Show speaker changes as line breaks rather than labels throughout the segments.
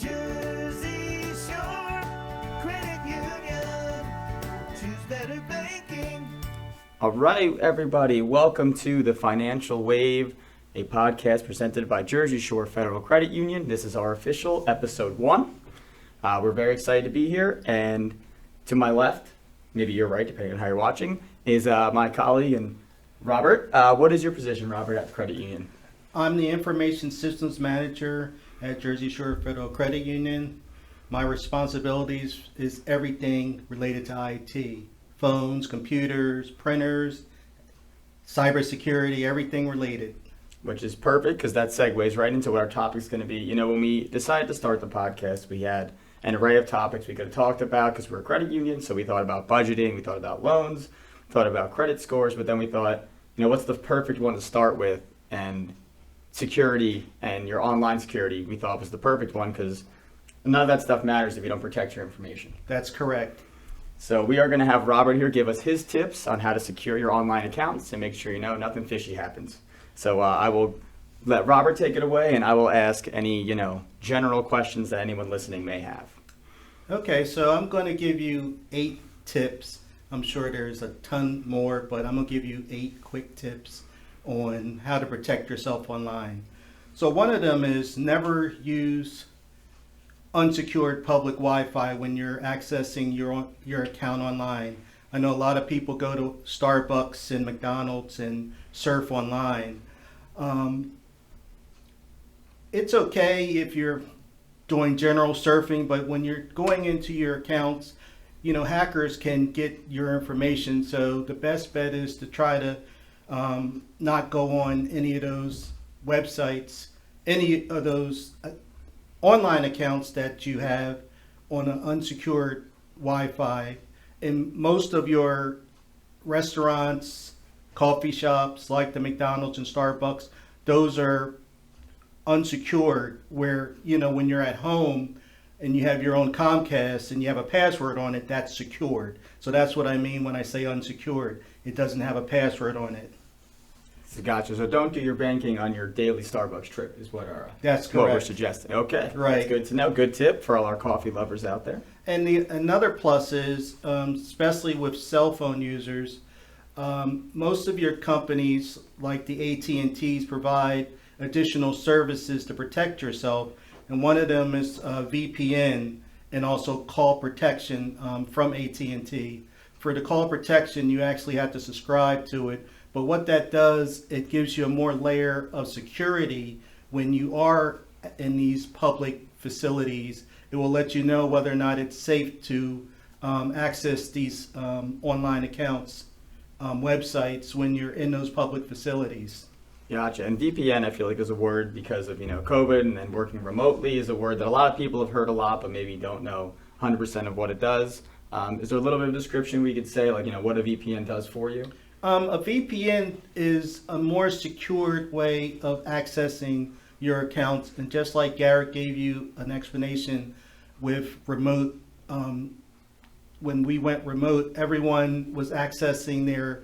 Jersey Shore Credit Union. Choose better banking.
All right, everybody, welcome to the Financial Wave, a podcast presented by Jersey Shore Federal Credit Union. This is our official episode 1. We're very excited to be here, and to my left, maybe you're right, depending on how you're watching, is my colleague and Robert. What is your position, Robert, at the credit union?
I'm the Information Systems Manager at Jersey Shore Federal Credit Union. My responsibilities is everything related to IT. Phones, computers, printers, cybersecurity, everything related.
Which is perfect, because that segues right into what our topic's going to be. You know, when we decided to start the podcast, we had an array of topics we could have talked about because we're a credit union. So we thought about budgeting, we thought about loans, thought about credit scores, but then we thought, you know, what's the perfect one to start with? And security and your online security, we thought was the perfect one, because none of that stuff matters if you don't protect your information.
That's correct.
So we are going to have Robert here give us his tips on how to secure your online accounts and make sure you know nothing fishy happens. So I will let Robert take it away, and I will ask any, general questions that anyone listening may have.
Okay, so I'm going to give you 8 tips. I'm sure there's a ton more, but I'm going to give you 8 quick tips on how to protect yourself online. So one of them is never use unsecured public Wi-Fi when you're accessing your account online. I know a lot of people go to Starbucks and McDonald's and surf online. It's okay if you're doing general surfing, but when you're going into your accounts, hackers can get your information. So the best bet is to try to not go on any of those websites, any of those online accounts that you have on an unsecured Wi-Fi. In most of your restaurants, coffee shops like the McDonald's and Starbucks, those are unsecured, where, when you're at home and you have your own Comcast and you have a password on it, that's secured. So that's what I mean when I say unsecured. It doesn't have a password on it.
Gotcha. So don't do your banking on your daily Starbucks trip is what
That's
what we're
correct.
suggesting. Okay.
Right.
That's good to know. Good tip for all our coffee lovers out there.
And another plus is, especially with cell phone users, most of your companies, like the AT&Ts, provide additional services to protect yourself. And one of them is VPN and also call protection from AT&T. For the call protection, you actually have to subscribe to it. But what that does, it gives you a more layer of security when you are in these public facilities. It will let you know whether or not it's safe to access these online accounts, websites, when you're in those public facilities.
Gotcha. And VPN, I feel like, is a word because of, COVID and then working remotely is a word that a lot of people have heard a lot, but maybe don't know 100% of what it does. Is there a little bit of description we could say, like, what a VPN does for you?
A VPN is a more secured way of accessing your accounts. And just like Garrett gave you an explanation with remote, when we went remote, everyone was accessing their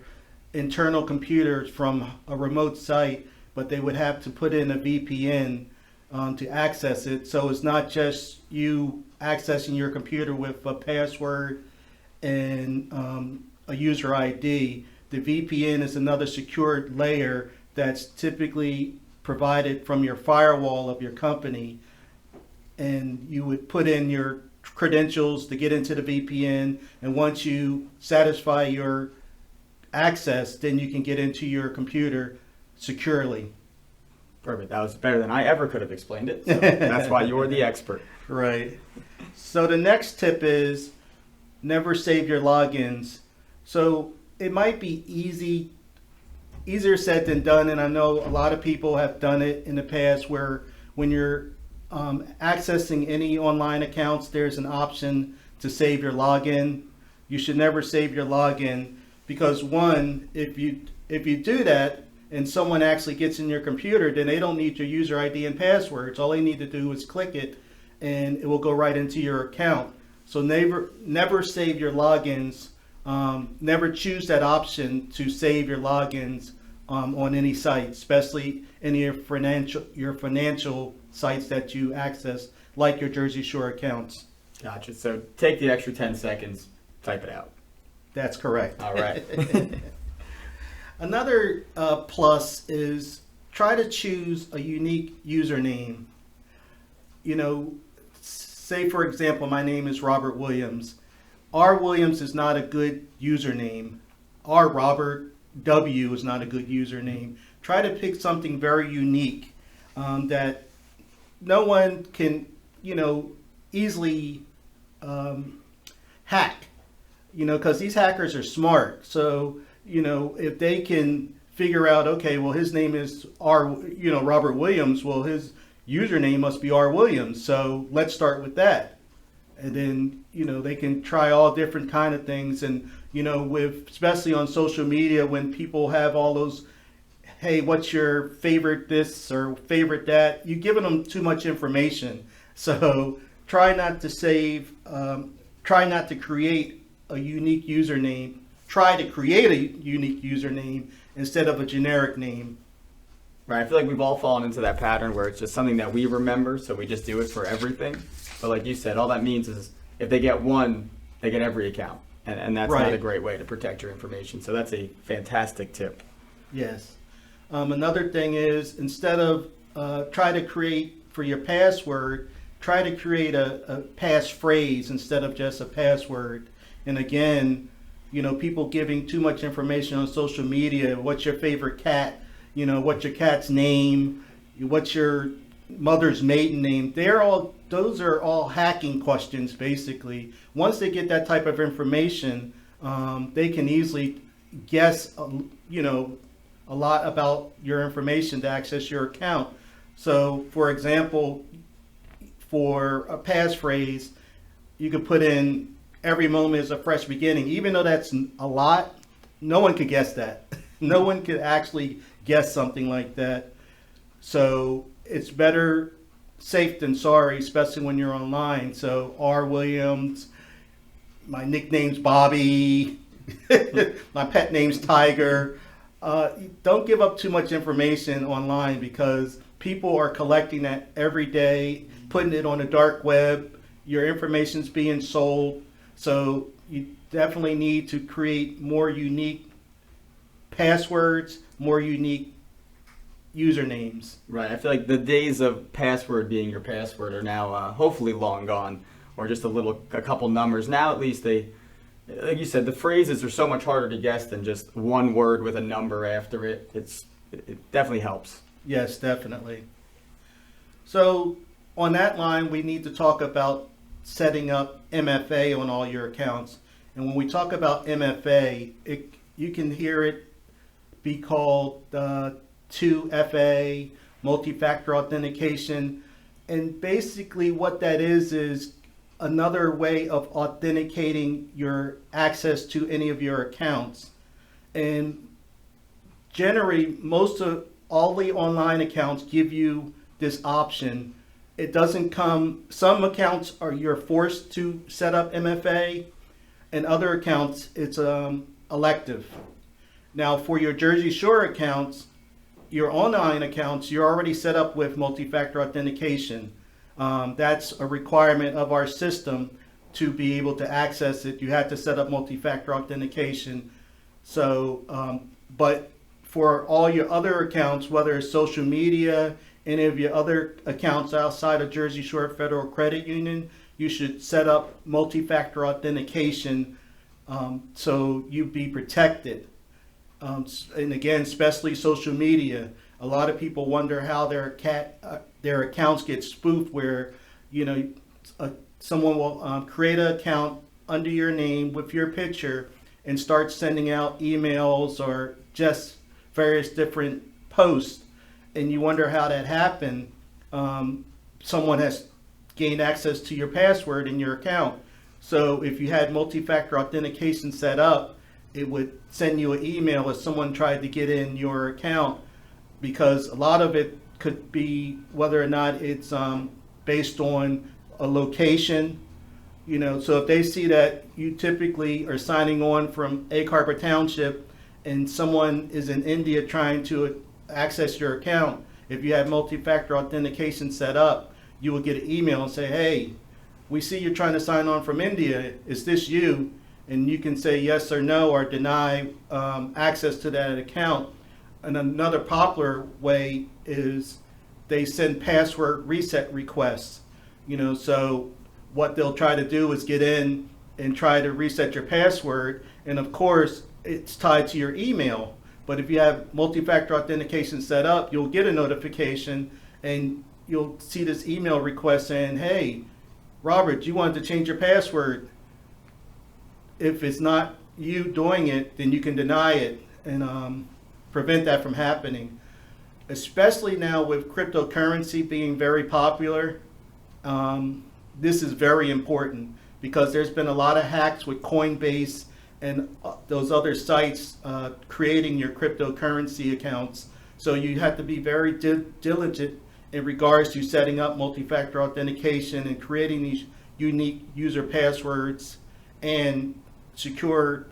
internal computers from a remote site, but they would have to put in a VPN to access it. So it's not just you accessing your computer with a password and a user ID. The VPN is another secured layer that's typically provided from your firewall of your company, and you would put in your credentials to get into the VPN, and once you satisfy your access, then you can get into your computer securely.
Perfect. That was better than I ever could have explained it. So that's why you're the expert.
Right. So the next tip is never save your logins. So it might be easier said than done, and I know a lot of people have done it in the past, where when you're accessing any online accounts, there's an option to save your login. You should never save your login, because one, if you do that and someone actually gets in your computer, then they don't need your user ID and passwords. All they need to do is click it and it will go right into your account. So never save your logins. Never choose that option to save your logins on any site, especially any of your financial sites that you access, like your Jersey Shore accounts.
Gotcha. So take the extra 10 seconds, type it out.
That's correct.
All right.
Another plus is try to choose a unique username. You know, say for example, my name is Robert Williams. R. Williams is not a good username. R. Robert W. is not a good username. Try to pick something very unique that no one can, easily hack. Because these hackers are smart. So, if they can figure out, okay, well, his name is Robert Williams. Well, his username must be R. Williams. So let's start with that. And then, they can try all different kind of things. And, especially on social media, when people have all those, hey, what's your favorite this or favorite that, you're giving them too much information. So try not to create a unique username. Try to create a unique username instead of a generic name.
Right. I feel like we've all fallen into that pattern where it's just something that we remember, so we just do it for everything. But like you said, all that means is if they get one, they get every account. And that's
Right.
not a great way to protect your information. So that's a fantastic tip.
Yes. Another thing is instead of try to create for your password, try to create a passphrase instead of just a password. And again, people giving too much information on social media. What's your favorite cat? What's your cat's name? What's your mother's maiden name? Those are all hacking questions, basically. Once they get that type of information, they can easily guess, a lot about your information to access your account. So, for example, for a passphrase, you could put in every moment is a fresh beginning. Even though that's a lot, no one could guess that. No one could actually guess something like that. So it's better safe than sorry, especially when you're online. So R. Williams, my nickname's Bobby, my pet name's Tiger. Don't give up too much information online because people are collecting that every day, putting it on the dark web. Your information's being sold. So you definitely need to create more unique passwords, more unique usernames.
Right. I feel like the days of password being your password are now hopefully long gone, or just a couple numbers. Now at least they, like you said, the phrases are so much harder to guess than just one word with a number after it. It definitely helps.
Yes, definitely. So on that line, we need to talk about setting up MFA on all your accounts. And when we talk about MFA, you can hear it be called 2FA, MultiFactor Authentication. And basically what that is another way of authenticating your access to any of your accounts. And generally, most of all the online accounts give you this option. It doesn't come, some accounts you're forced to set up MFA, and other accounts it's elective. Now for your Jersey Shore accounts, your online accounts, you're already set up with multi-factor authentication. That's a requirement of our system to be able to access it. You have to set up multi-factor authentication. So, but for all your other accounts, whether it's social media, any of your other accounts outside of Jersey Shore Federal Credit Union, you should set up multi-factor authentication so you be protected. And again, especially social media, a lot of people wonder how their accounts get spoofed, where someone will create an account under your name with your picture and start sending out emails or just various different posts, and you wonder how that happened. Someone has gained access to your password in your account. So if you had multi-factor authentication set up, it would send you an email if someone tried to get in your account, because a lot of it could be whether or not it's based on a location. So if they see that you typically are signing on from Egg Harbor Township and someone is in India trying to access your account, if you have multi-factor authentication set up, you will get an email and say, hey, we see you're trying to sign on from India. Is this you? And you can say yes or no or deny access to that account. And another popular way is they send password reset requests. So what they'll try to do is get in and try to reset your password. And of course, it's tied to your email. But if you have multi-factor authentication set up, you'll get a notification and you'll see this email request saying, hey, Robert, you wanted to change your password. If it's not you doing it, then you can deny it and prevent that from happening. Especially now with cryptocurrency being very popular, this is very important because there's been a lot of hacks with Coinbase and those other sites creating your cryptocurrency accounts. So you have to be very diligent in regards to setting up multi-factor authentication and creating these unique user passwords and secure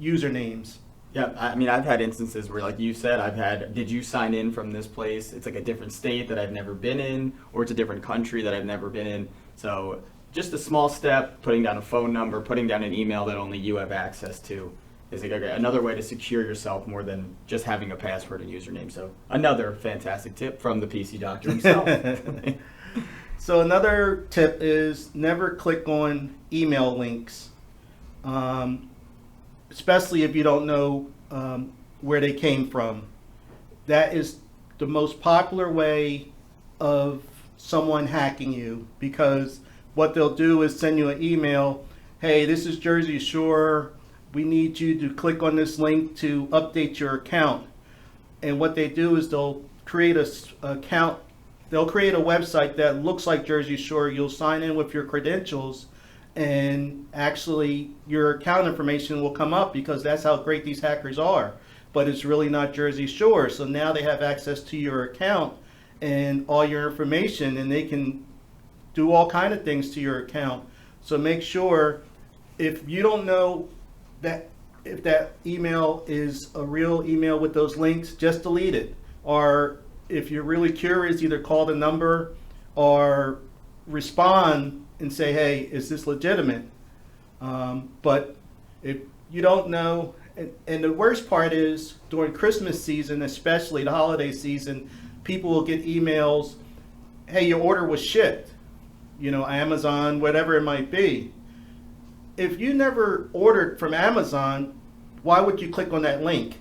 usernames.
Yeah, I mean, I've had instances where, like you said, did you sign in from this place? It's like a different state that I've never been in, or it's a different country that I've never been in. So just a small step, putting down a phone number, putting down an email that only you have access to is like another way to secure yourself more than just having a password and username. So another fantastic tip from the PC Doctor himself.
So another tip is never click on email links, especially if you don't know where they came from. That is the most popular way of someone hacking you, because what they'll do is send you an email, hey, this is Jersey Shore, we need you to click on this link to update your account. And what they do is they'll create a website that looks like Jersey Shore. You'll sign in with your credentials, and actually your account information will come up because that's how great these hackers are. But it's really not Jersey Shore. So now they have access to your account and all your information, and they can do all kind of things to your account. So make sure, if you don't know that if that email is a real email with those links, just delete it. Or if you're really curious, either call the number or respond and say, hey, is this legitimate? But if you don't know, and the worst part is during Christmas season, especially the holiday season, people will get emails, hey, your order was shipped, Amazon, whatever it might be. If you never ordered from Amazon, why would you click on that link?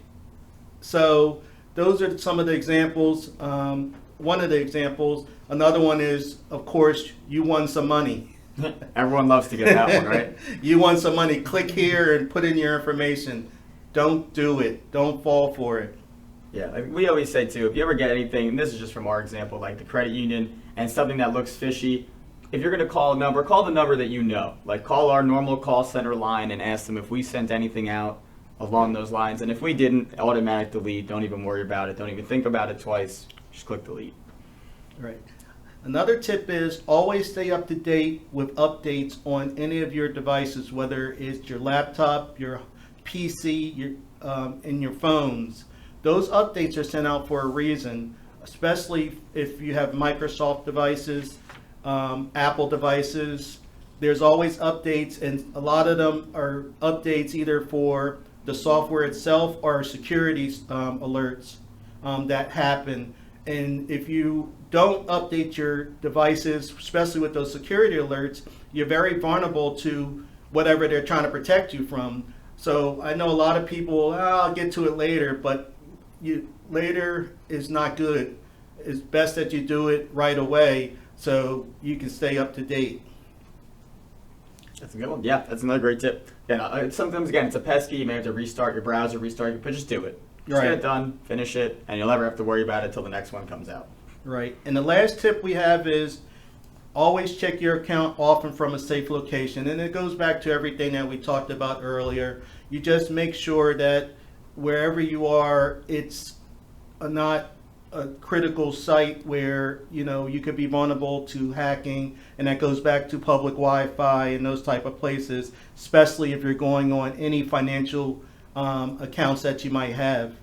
So those are some of the examples. One of the examples. Another one is, of course, you won some money.
Everyone loves to get that one, right?
You won some money. Click here and put in your information. Don't do it. Don't fall for it.
Yeah, like we always say too, if you ever get anything, and this is just from our example, like the credit union, and something that looks fishy, if you're going to call a number, call the number that you know. Like call our normal call center line and ask them if we sent anything out along those lines. And if we didn't, automatic delete. Don't even worry about it. Don't even think about it twice. Just click delete.
Right. Another tip is always stay up to date with updates on any of your devices, whether it's your laptop, your PC, and your phones. Those updates are sent out for a reason, especially if you have Microsoft devices, Apple devices. There's always updates, and a lot of them are updates either for the software itself or security alerts that happen. And if you don't update your devices, especially with those security alerts, you're very vulnerable to whatever they're trying to protect you from. So I know a lot of people, I'll get to it later, but later is not good. It's best that you do it right away so you can stay up to date.
That's a good one. Yeah, that's another great tip. Yeah, sometimes, again, it's a pesky. You may have to restart your browser, but just do it. Just get it done, finish it, and you'll never have to worry about it until the next one comes out.
Right. And the last tip we have is always check your account often from a safe location. And it goes back to everything that we talked about earlier. You just make sure that wherever you are, it's not a critical site where you could be vulnerable to hacking, and that goes back to public Wi-Fi and those type of places, especially if you're going on any financial accounts that you might have.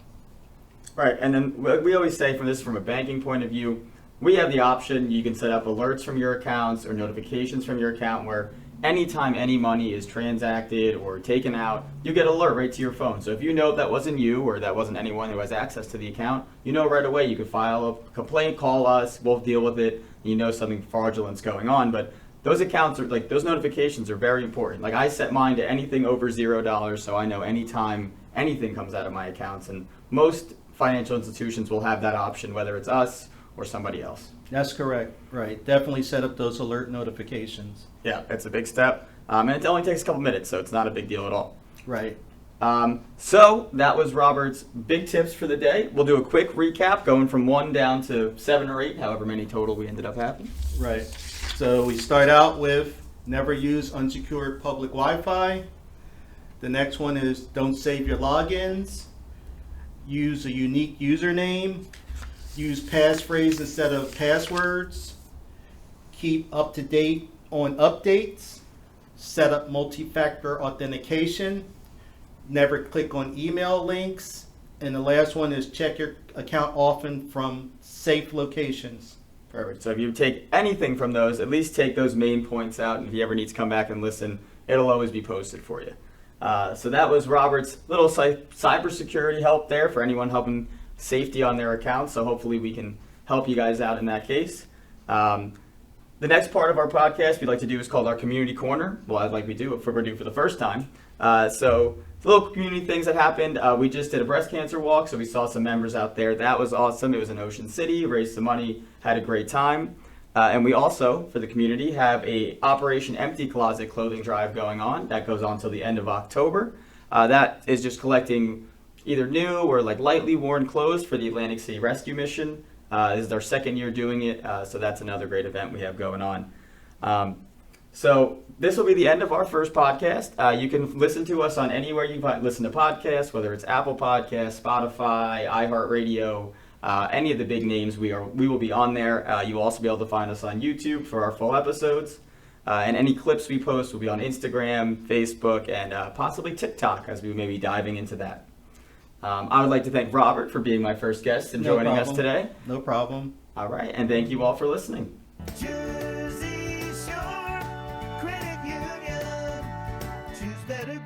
Right, and then we always say from a banking point of view, we have the option. You can set up alerts from your accounts or notifications from your account where anytime any money is transacted or taken out, you get alert right to your phone. So if you know that wasn't you or that wasn't anyone who has access to the account, you know right away. You can file a complaint, call us, we'll deal with it. You know something fraudulent's going on, but those accounts are like, those notifications are very important. Like I set mine to anything over $0, so I know anytime anything comes out of my accounts, and most financial institutions will have that option, whether it's us or somebody else.
That's correct. Right. Definitely set up those alert notifications.
Yeah, it's a big step. And it only takes a couple minutes, so it's not a big deal at all.
Right.
So that was Robert's big tips for the day. We'll do a quick recap, going from 1 down to 7 or 8, however many total we ended up having.
Right. So we start out with never use unsecured public Wi-Fi. The next one is don't save your logins. Use a unique username. Use passphrase instead of passwords. Keep up to date on updates. Set up multi-factor authentication. Never click on email links. And the last one is check your account often from safe locations.
Perfect. So if you take anything from those, at least take those main points out. And if you ever need to come back and listen, it'll always be posted for you. So that was Robert's little cybersecurity help there for anyone helping safety on their accounts. So hopefully we can help you guys out in that case. The next part of our podcast we'd like to do is called our Community Corner. Well, like we do if we're due for the first time. So little community things that happened. We just did a breast cancer walk, so we saw some members out there. That was awesome. It was in Ocean City, raised some money, had a great time. And we also, for the community, have a Operation Empty Closet clothing drive going on. That goes on till the end of October. That is just collecting either new or like lightly worn clothes for the Atlantic City Rescue Mission. This is our second year doing it, so that's another great event we have going on. So this will be the end of our first podcast. You can listen to us on anywhere you listen to podcasts, whether it's Apple Podcasts, Spotify, iHeartRadio, any of the big names. We will be on there. You will also be able to find us on YouTube for our full episodes. And any clips we post will be on Instagram, Facebook, and possibly TikTok, as we may be diving into that. I would like to thank Robert for being my first guest and joining us today.
No problem.
All right, and thank you all for listening.
Jersey Shore Credit Union. Choose better